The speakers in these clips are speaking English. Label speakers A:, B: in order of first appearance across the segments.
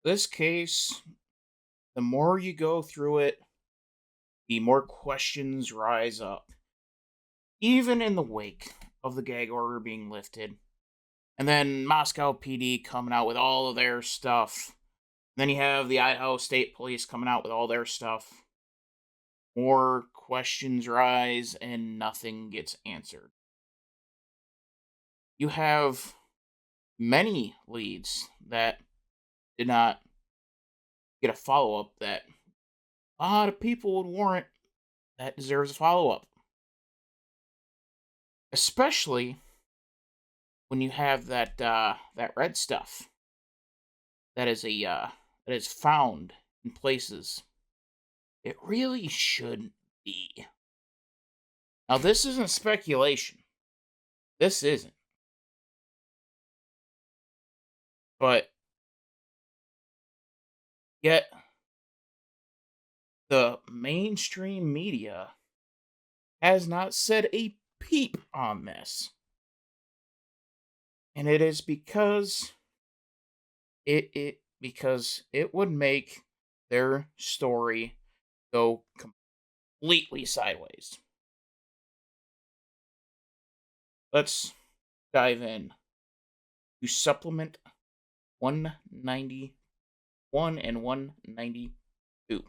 A: This case, the more you go through it, the more questions rise up. Even in the wake of the gag order being lifted, and then Moscow PD coming out with all of their stuff. Then you have the Idaho State Police coming out with all their stuff. More questions rise and nothing gets answered. You have many leads that did not get a follow up that a lot of people would warrant that deserves a follow up. Especially when you have that red stuff that is that is found in places it really shouldn't be. Now this isn't speculation. This isn't. But yet the mainstream media has not said a peep on this. And it is because it would make their story go completely sideways. Let's dive in to supplement 191 and 192.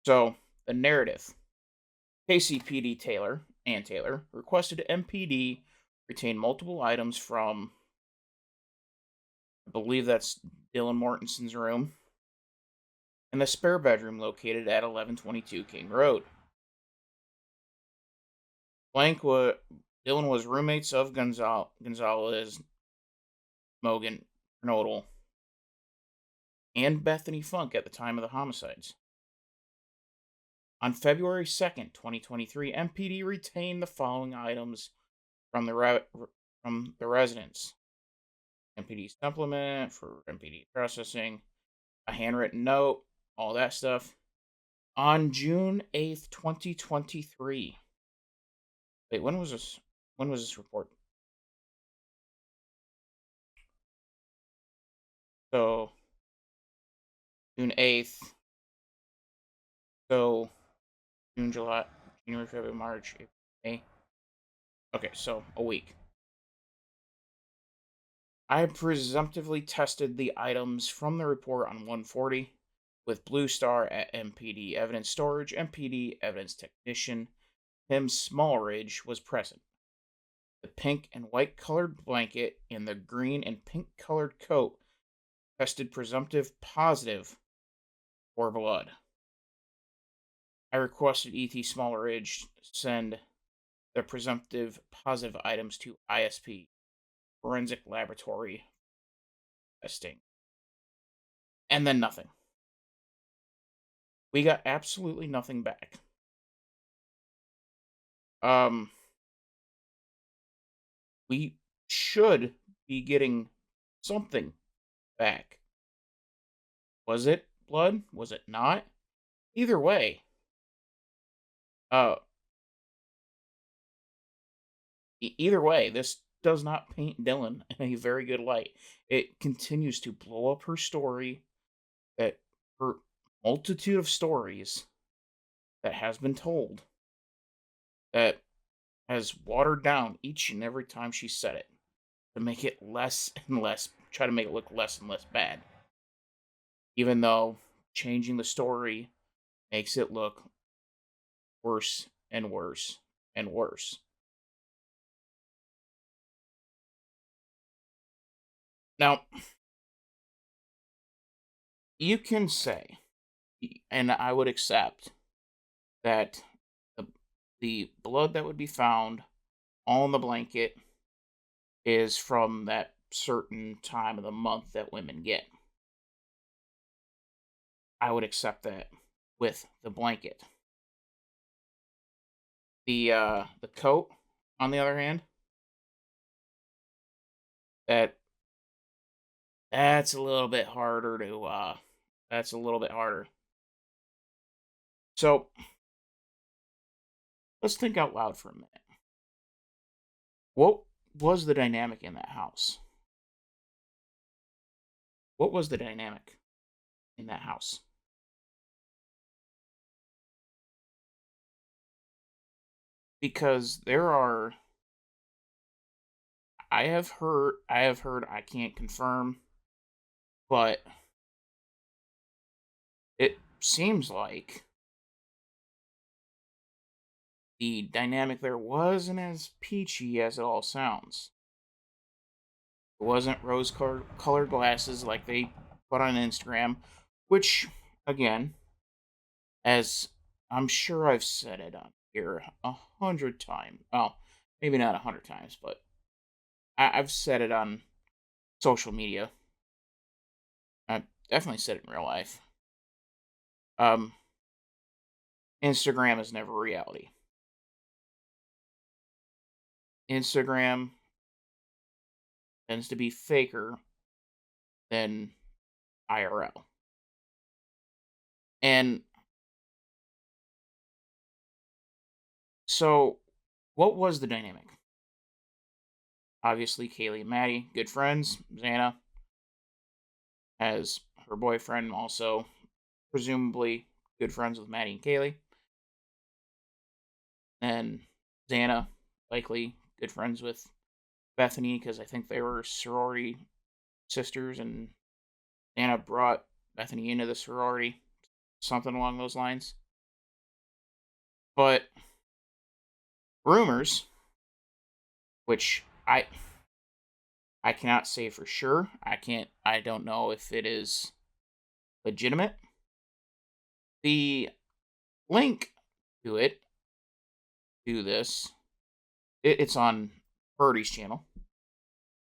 A: So, the narrative. KCPD Taylor requested MPD retain multiple items from, I believe that's Dylan Mortensen's room, in the spare bedroom located at 1122 King Road. Dylan was roommates of Gonzalez, Mogan, Nodal, and Bethany Funk at the time of the homicides. On February 2nd, 2023, MPD retained the following items from the residence: MPD supplement for MPD processing, a handwritten note, all that stuff. On June 8th, 2023. Wait, when was this? When was this report? So, June 8th. So, June, July, January, February, March, April, May. Okay, so a week. I presumptively tested the items from the report on 140 with Blue Star at MPD Evidence Storage. MPD Evidence Technician Tim Smallridge was present. The pink and white colored blanket and the green and pink colored coat tested presumptive positive for blood. I requested E.T. Smallridge send the presumptive positive items to ISP, Forensic Laboratory Testing. And then nothing. We got absolutely nothing back. We should be getting something back. Was it blood? Was it not? Either way, uh, either way, this does not paint Dylan in a very good light. It continues to blow up her story, that her multitude of stories that has been told, that has watered down each and every time she said it to make it less and less, try to make it look less and less bad. Even though changing the story makes it look worse and worse and worse. Now, you can say, and I would accept, that the blood that would be found on the blanket is from that certain time of the month that women get. I would accept that with the blanket. The coat, on the other hand, that that's a little bit harder to that's a little bit harder. So let's think out loud for a minute. What was the dynamic in that house? What was the dynamic in that house? Because there are I have heard, I can't confirm, but it seems like the dynamic there wasn't as peachy as it all sounds. It wasn't rose colored glasses like they put on Instagram, which, again, as I'm sure I've said it on here 100 times. Well, maybe not 100 times, but I've said it on social media. I've definitely said it in real life. Um, Instagram is never reality. Instagram tends to be faker than IRL. And so, what was the dynamic? Obviously, Kaylee and Maddie, good friends. Xana has her boyfriend, also presumably good friends with Maddie and Kaylee. And Xana, likely good friends with Bethany because I think they were sorority sisters, and Xana brought Bethany into the sorority, something along those lines. But rumors, which I cannot say for sure. I don't know if it is legitimate. The link to it, to this, it's on Birdie's channel.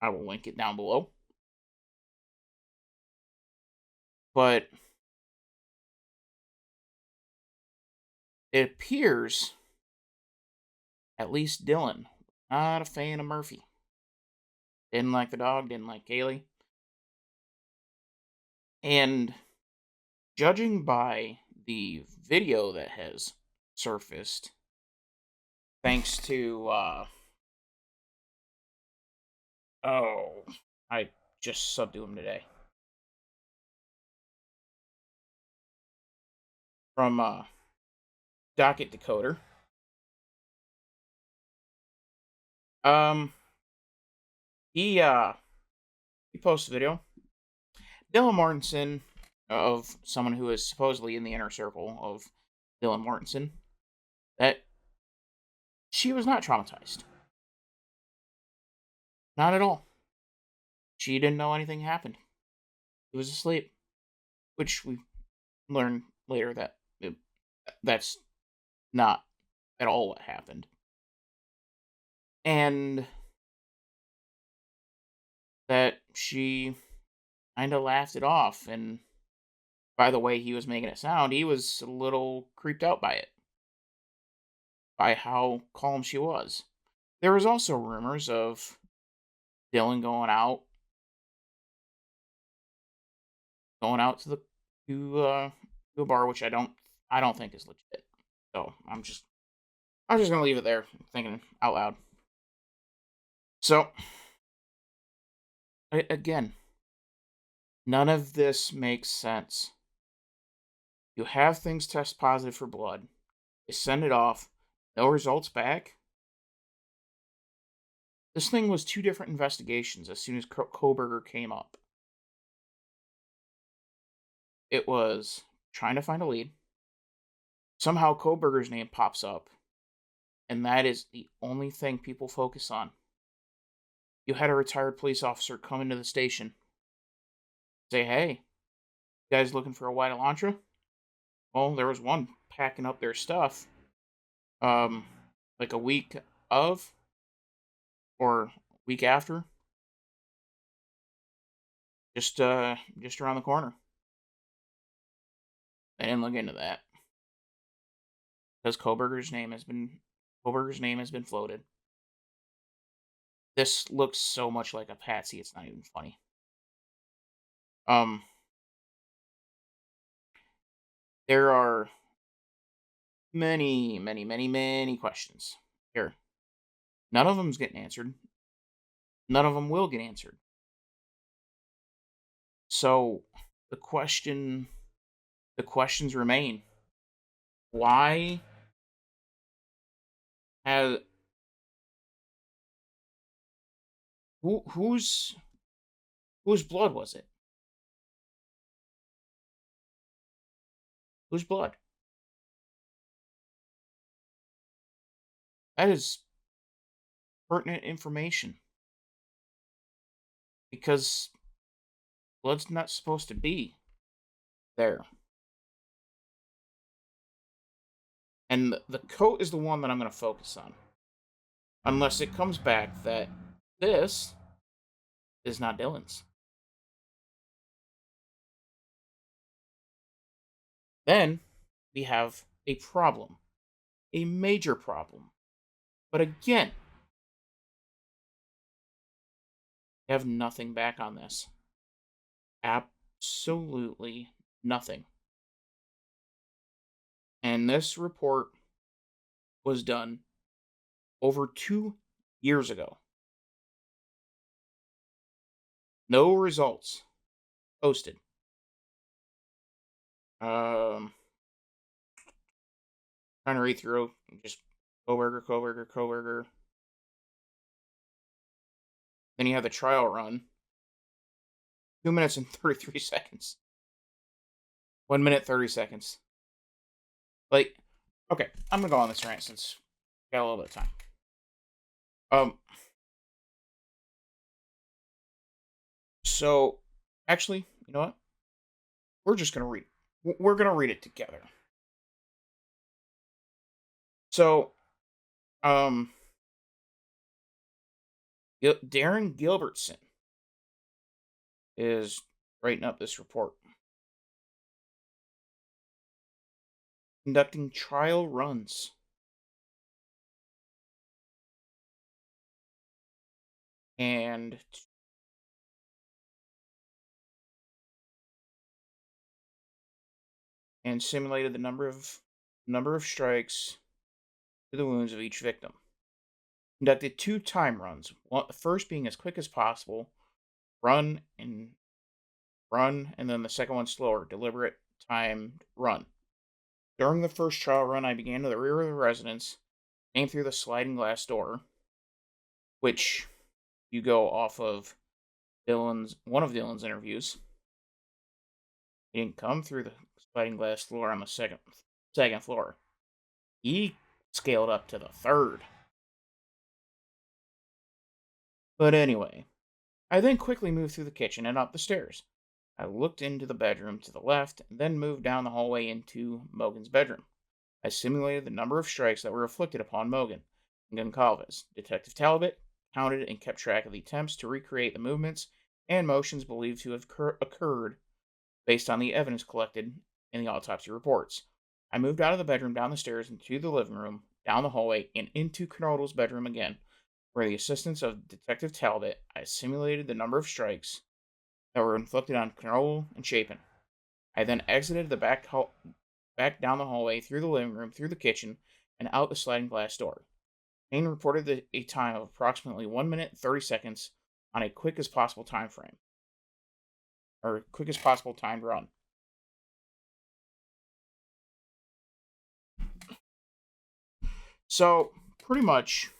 A: I will link it down below. But it appears, at least Dylan, not a fan of Murphy. Didn't like the dog, didn't like Kaylee. And judging by the video that has surfaced, thanks to, oh, I just subbed to him today. From, Docket Decoder. Um, he posted a video. Dylan Martinson, of someone who is supposedly in the inner circle of Dylan Martinson, that she was not traumatized. Not at all. She didn't know anything happened. He was asleep, which we learned later that that's not at all what happened. And that she kind of laughed it off. And by the way he was making it sound, he was a little creeped out by it, by how calm she was. There was also rumors of Dylan going out to a bar, which I don't think is legit. So I'm just gonna leave it there, thinking out loud. So again, none of this makes sense. You have things test positive for blood. You send it off, no results back. This thing was two different investigations as soon as Koberger came up. It was trying to find a lead. Somehow Koberger's name pops up, and that is the only thing people focus on. You had a retired police officer come into the station, say, "Hey, you guys looking for a white Elantra?" Well, there was one packing up their stuff, um, like a week of, or week after, just around the corner. They didn't look into that because Koberger's name has been floated. This looks so much like a patsy, it's not even funny. Um, there are many, many, many, many questions here. None of them's getting answered. None of them will get answered. So the question the questions remain. Why has whose blood was it? Whose blood? That is pertinent information because blood's not supposed to be there. And the coat is the one that I'm going to focus on. Unless it comes back that this is not Dylan's. Then we have a problem, a major problem. But again, we have nothing back on this. Absolutely nothing. And this report was done over 2 years ago. No results posted. Trying to read through just Koberger. Then you have the trial run. 2 minutes and 33 seconds. 1 minute, 30 seconds. Like, okay, I'm gonna go on this rant since we got a little bit of time. So, actually, you know what? We're just gonna read. We're gonna read it together. So, um, Darren Gilbertson is writing up this report. Conducting trial runs. And simulated the number of strikes to the wounds of each victim. Conducted 2 time runs. The first being as quick as possible, run, and then the second one slower, deliberate timed run. During the first trial run, I began to the rear of the residence, came through the sliding glass door, which you go off of one of Dylan's interviews. He didn't come through the sliding glass door on the second floor. He scaled up to the third. But anyway, I then quickly moved through the kitchen and up the stairs. I looked into the bedroom to the left and then moved down the hallway into Mogan's bedroom. I simulated the number of strikes that were inflicted upon Mogan and Goncalves. Detective Talbot counted and kept track of the attempts to recreate the movements and motions believed to have occurred based on the evidence collected in the autopsy reports. I moved out of the bedroom, down the stairs, into the living room, down the hallway, and into Knodel's bedroom again, where the assistance of Detective Talbot, I simulated the number of strikes that were inflicted on Knodel and Chapin. I then exited the back down the hallway, through the living room, through the kitchen, and out the sliding glass door. Payne reported a time of approximately 1 minute 30 seconds on a quick as possible time frame, or quick as possible timed run. So, pretty much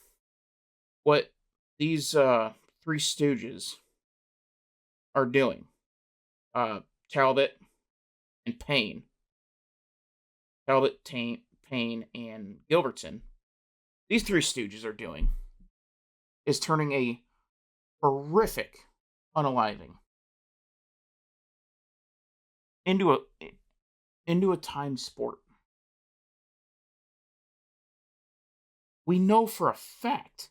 A: what these three stooges are doing, Talbot and Payne, Payne, and Gilbertson, these three stooges are doing is turning a horrific unaliving into a time sport. We know for a fact,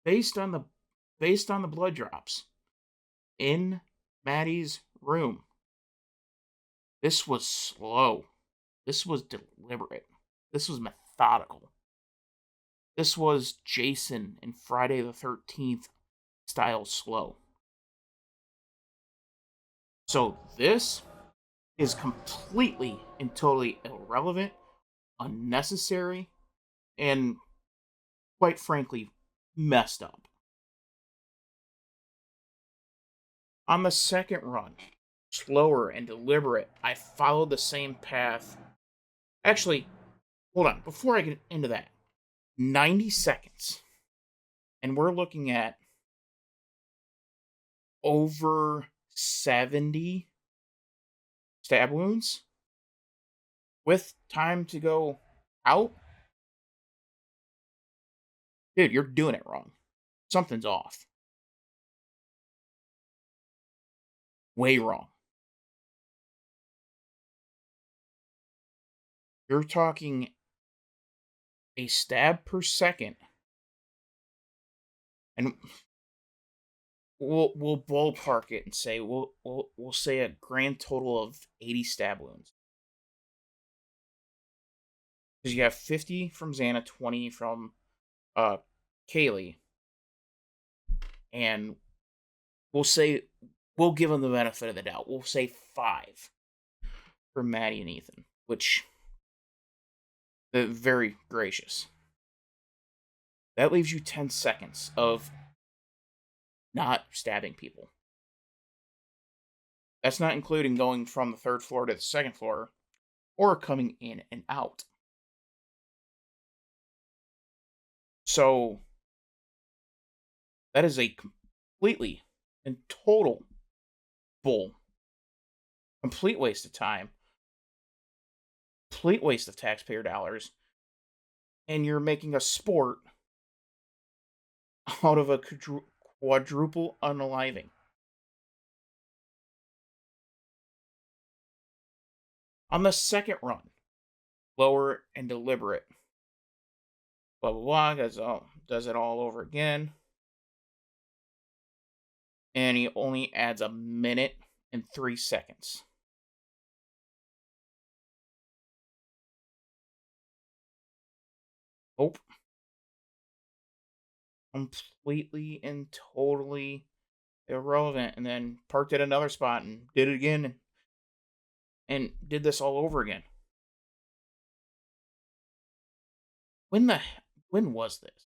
A: based on the blood drops in Maddie's room, this was slow. This was deliberate. This was methodical. This was Jason and Friday the 13th style slow. So this is completely and totally irrelevant, unnecessary, and quite frankly, messed up. On the second run, slower and deliberate, I followed the same path. Actually, hold on. Before I get into that, 90 seconds. And we're looking at over 70 stab wounds with time to go out. Dude, you're doing it wrong. Something's off. Way wrong. You're talking a stab per second, and we'll ballpark it and say we'll say a grand total of 80 stab wounds. Because you have 50 from Xana, 20 from Kaylee, and we'll give them the benefit of the doubt. We'll say 5 for Maddie and Ethan, which very gracious. That leaves you 10 seconds of not stabbing people. That's not including going from the third floor to the second floor or coming in and out. So that is a completely and total bull. Complete waste of time. Complete waste of taxpayer dollars. And you're making a sport out of a quadruple unaliving. On the second run, lower and deliberate. Blah, blah, blah, does it all over again. And he only adds a minute and 3 seconds. Nope. Completely and totally irrelevant. And then parked at another spot and did it again and did this all over again. When was this?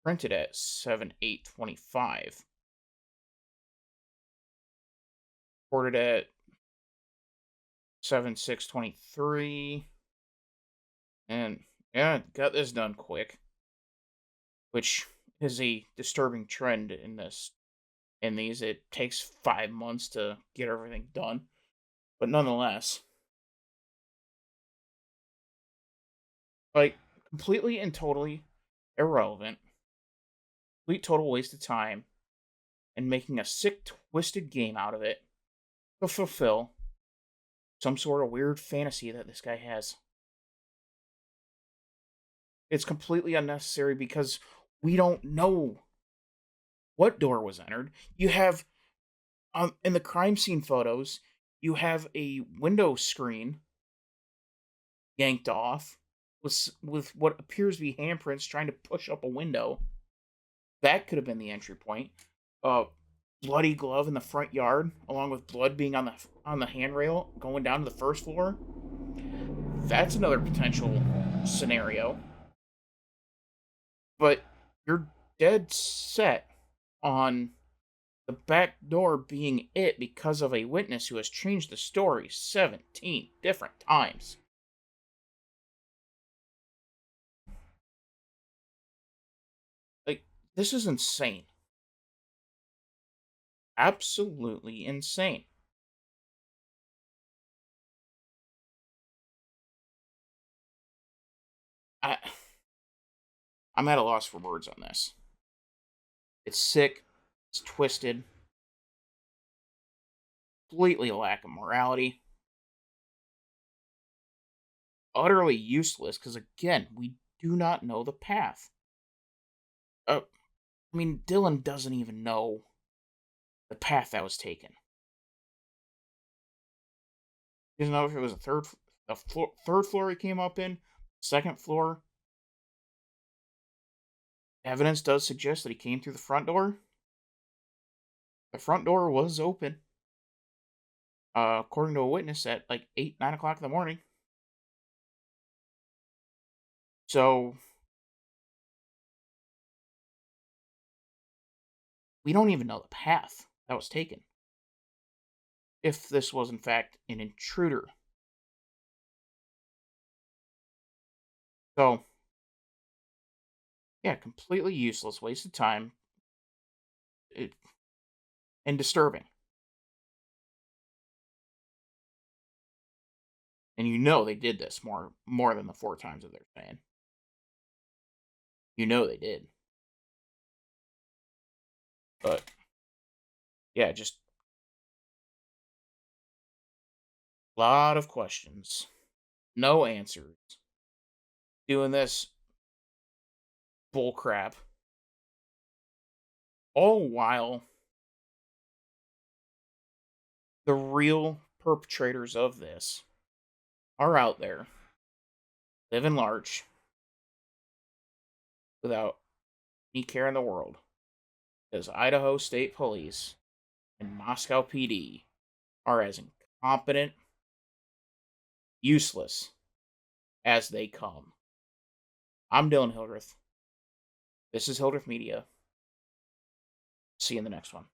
A: Printed at 7/8/25. Recorded at 7/6/23. And yeah, got this done quick. Which is a disturbing trend in these. It takes 5 months to get everything done. But nonetheless, like, completely and totally irrelevant, complete total waste of time, and making a sick, twisted game out of it to fulfill some sort of weird fantasy that this guy has. It's completely unnecessary because we don't know what door was entered. You have, in the crime scene photos, you have a window screen yanked off with what appears to be handprints trying to push up a window. That could have been the entry point. Bloody glove in the front yard, along with blood being on the handrail going down to the first floor. That's another potential scenario. But you're dead set on the back door being it because of a witness who has changed the story 17 different times. Like, this is insane. Absolutely insane. I'm at a loss for words on this. It's sick. It's twisted. Completely a lack of morality. Utterly useless because, again, we do not know the path. I mean, Dylan doesn't even know the path that was taken. He doesn't know if it was third floor he came up in, second floor. Evidence does suggest that he came through the front door. The front door was open, according to a witness, at like 8, 9 o'clock in the morning. So, We don't even know the path that was taken. If this was, in fact, an intruder. So, yeah, completely useless, waste of time, it, and disturbing. And you know they did this more than the 4 times that they're saying. You know they did. But yeah, just a lot of questions. No answers. Doing this bull crap. All while the real perpetrators of this are out there, living large, without any care in the world. Because Idaho State Police and Moscow PD are as incompetent, useless as they come. I'm Dylan Hildreth. This is Hildreth Media. See you in the next one.